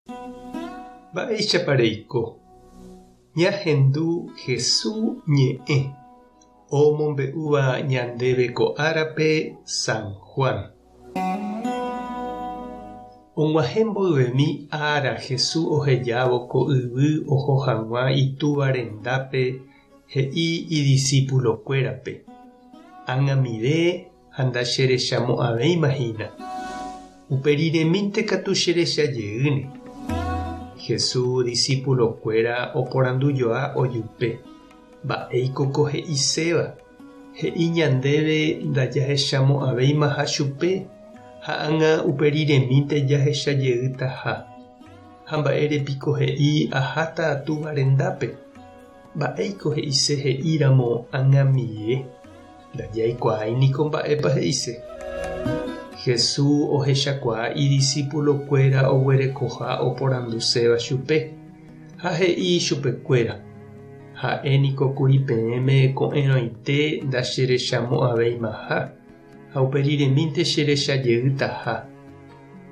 Mba'eichapareiko. Ñahendu Jesús ñe'ẽ omombe'úva ñandéve ko árape San Juan. Og̃uahẽ mboyvemi ára Jesús ohejávo ko yvy oho hag̃ua itúva rendápe he'i idiscípulokuérape: ág̃amire ha ndacherechamo'ãvéimahína. Uperiremínte katu cherechajeýne. Jesús discípulokuéra oporandujoa ojupe: mba'éiko ko he'iséva. He'i ñandéve ndajahechamo'ãvéimaha chupe ha ág̃a uperiremínte jahechajeýtaha. Ha mba'érepiko he'i aháta atúva rendápe. Mba'éiko he'ise he'íramo ág̃amire. Ndajaikuaáiniko mba'épa he'ise. Jesús ohechakuaa idiscípulokuéra oguerekoha oporanduséva chupe ha he'i chupekuéra: ha'éniko kuri peẽme ko'ẽrõinte ndacherechamo'ãvéimaha ha uperiremínte cherechajeýtaha.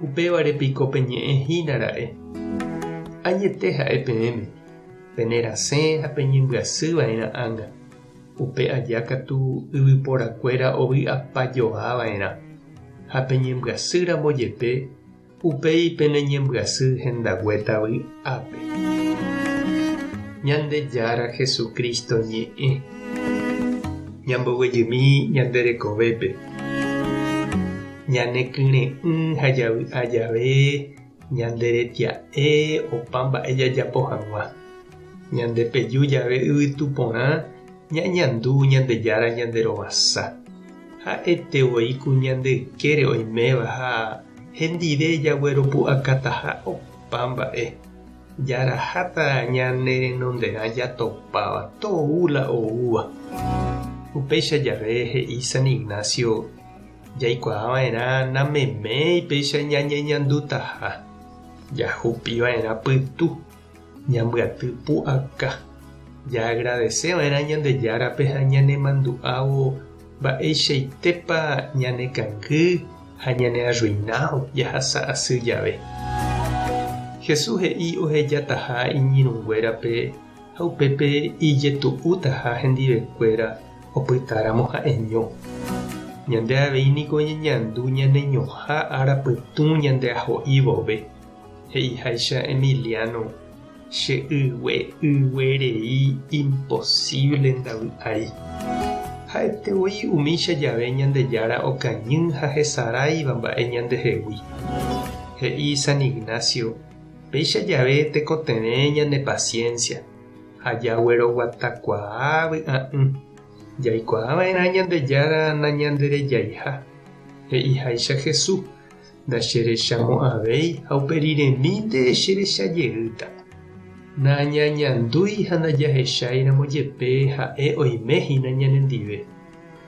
Upevarepiko peñe'ẽhínara'e. Añete ha'e peẽme, penerasẽ ha peñembyasýva'erã ág̃a. Upe ajákatu yvyporakuéra ovy'apajoava'erã. Ha peñembyasýramo jepe upéi peneñembyasy hendaguétavy ápe. Ñandejára Jesucristo ñe'ẽ ñamboguejymi ñanderekovépe. Ñanekyre'ỹ ha javy'a jave ñanderetia'e opa mba'e jajapo hag̃ua. Ñandepeju jave yvytu porã ñañandu ñandejára ñanderovasa. Ha'etevoi ku ñande ykére oiméva ha hendive jagueropu'akataha opa mba'e. Jaraháta ñane renonderã jatopáva toúla oúva. Upéicha jave he'i San Ignacio jaikuaava'erã nameméi péicha ñañeñandutaha. Jahupiva'erã pytu ñambyaty pu'aka. Jaagradeceva'erã Ñandejárape ha ñanemandu'ávo mba'eichaitépa ñanekangy ha ñanearruinado jahasa asy jave. Jesús he'i ohejataha iñirũnguérape ha upépe ijetu'útaha hendivekuéra opytáramo ha'eño. Ñande aveíniko ñeñandu ñaneñohã arapytũ ñandeaho'i vove, he'iháicha Emiliano. Che yguerei imposible ndavy'ái. Ha'etevoi umícha jave Ñandejára okañy ha hesaráiva mba'e ñandehegui. He'i San Ignacio: péicha jave tekotevẽ ñane paciencia ha jagueroguatakuaa vy'a'ỹ. Jaikuaava'erã Ñandejára nañanderejaiha. He'iháicha Jesús: ndacherechamo'ãvéi ha uperiremínte cherechajeýta. Nañañandúi ha ndajahecháiramo jepe ha'e oiméhína ñanendive.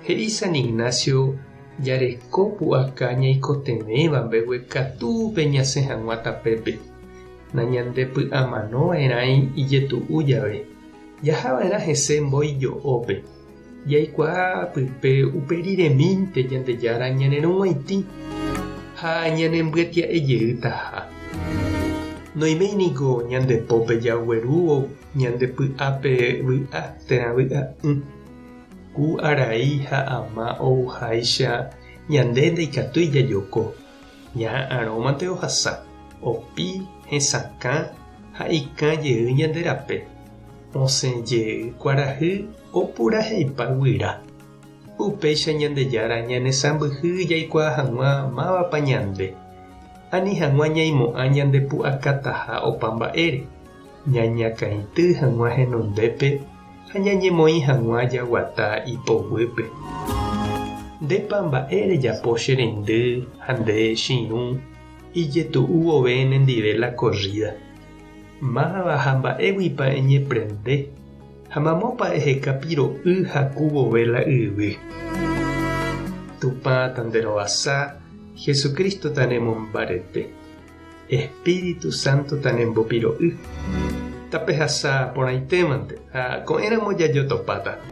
He'i San Ignacio jareko pu'aka ñaikotevẽva mbeguekatúpe ñasẽ hag̃ua tapépe. Nañandepy'amanova'erãi ijetu'u jave. Jahava'erã hese mboijo'ópe. Jaikuaa pype uperiremínte Ñandejára ñanerõguaitĩ ha ñanembyatia'ejeýtaha. Noimeiniko ñandepópe jaguerúvo ñandepy'ápe vy'a térã vy'a'ỹ. Ku arai ha ama ouháicha ñande ndaikatúi jajoko. Ñaha'ãrómante ohasa, opi, hesakã ha ikãjey ñanderape. Osẽjey kuarahy opuraheipa guyra. Upéicha Ñandejára ñanesãmbyhy jaikuaa hag̃ua mávapa ñande. Ani hag̃ua ñaimo'ã ñandepu'akataha opa mba'ére. Ñañakãity hag̃ua henondépe ha ñañemoĩ hag̃ua jaguata ipoguýpe. Ndépa mba'ére japo che rendy ha nde chiru ijetu'u vove nendive la corrida. Máva ha mba'éguipa eñeprende ha mamópa eheka piro'y ha ku vove la yvy. Tupã tanderovasa Jesucristo tanemombarete. Espíritu Santo tanembopiro'y. Tapehasa porãitémante ha ko'ẽramo jajotopáta.